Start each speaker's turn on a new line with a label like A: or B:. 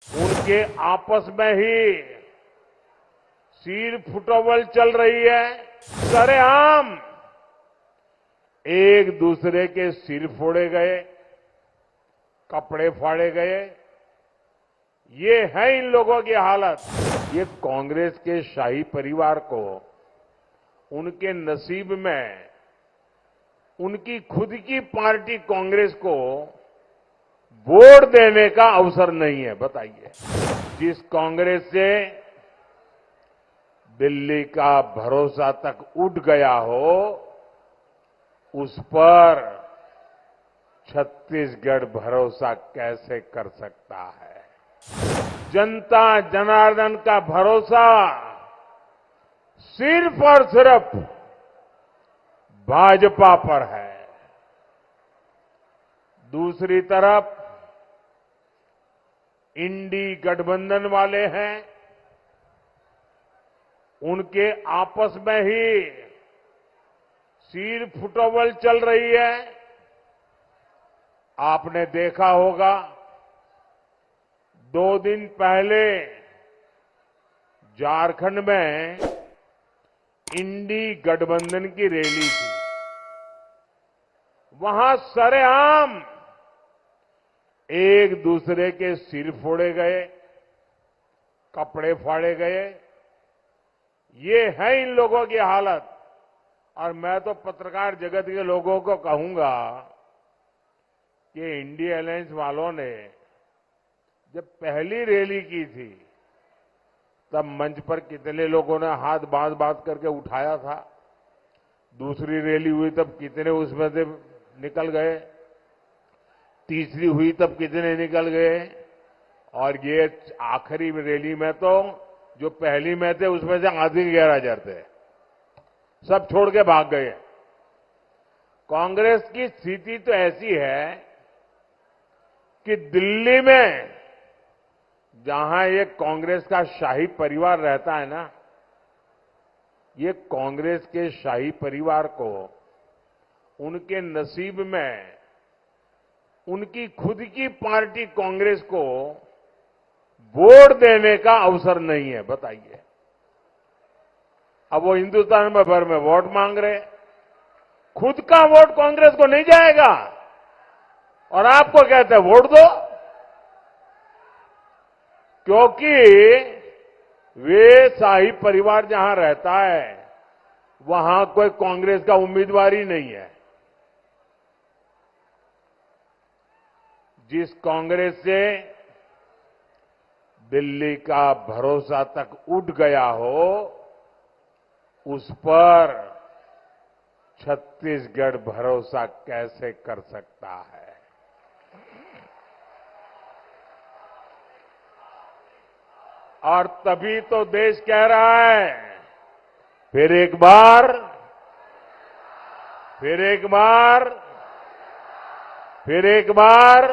A: उनके आपस में ही सिर फुटबॉल चल रही है। सरेआम एक दूसरे के सिर फोड़े गए, कपड़े फाड़े गए। ये है इन लोगों की हालत। ये कांग्रेस के शाही परिवार को उनके नसीब में उनकी खुद की पार्टी कांग्रेस को वोट देने का अवसर नहीं है। बताइए, जिस कांग्रेस से दिल्ली का भरोसा तक उठ गया हो, उस पर छत्तीसगढ़ भरोसा कैसे कर सकता है? जनता जनार्दन का भरोसा सिर्फ और सिर्फ भाजपा पर है। दूसरी तरफ इंडी गठबंधन वाले हैं, उनके आपस में ही सिर फुटबॉल चल रही है। आपने देखा होगा, 2 दिन पहले झारखंड में इंडी गठबंधन की रैली थी। वहां सरेआम एक दूसरे के सिर फोड़े गए, कपड़े फाड़े गए। ये है इन लोगों की हालत। और मैं तो पत्रकार जगत के लोगों को कहूंगा कि इंडिया अलायंस वालों ने जब पहली रैली की थी, तब मंच पर कितने लोगों ने हाथ बांध करके उठाया था। दूसरी रैली हुई तब कितने उसमें से निकल गए। तीसरी हुई तब कितने निकल गए। और ये आखिरी रैली में तो जो पहली में थे उसमें से आधे 11,000 थे, सब छोड़ के भाग गए। कांग्रेस की स्थिति तो ऐसी है कि दिल्ली में जहां ये कांग्रेस का शाही परिवार रहता है ना, ये कांग्रेस के शाही परिवार को उनके नसीब में उनकी खुद की पार्टी कांग्रेस को वोट देने का अवसर नहीं है। बताइए, अब वो हिंदुस्तान में भर में वोट मांग रहे, खुद का वोट कांग्रेस को नहीं जाएगा और आपको कहते हैं वोट दो, क्योंकि वे शाही परिवार जहां रहता है वहां कोई कांग्रेस का उम्मीदवार ही नहीं है। जिस कांग्रेस से दिल्ली का भरोसा तक उठ गया हो, उस पर छत्तीसगढ़ भरोसा कैसे कर सकता है? और तभी तो देश कह रहा है, फिर एक बार, फिर एक बार, फिर एक बार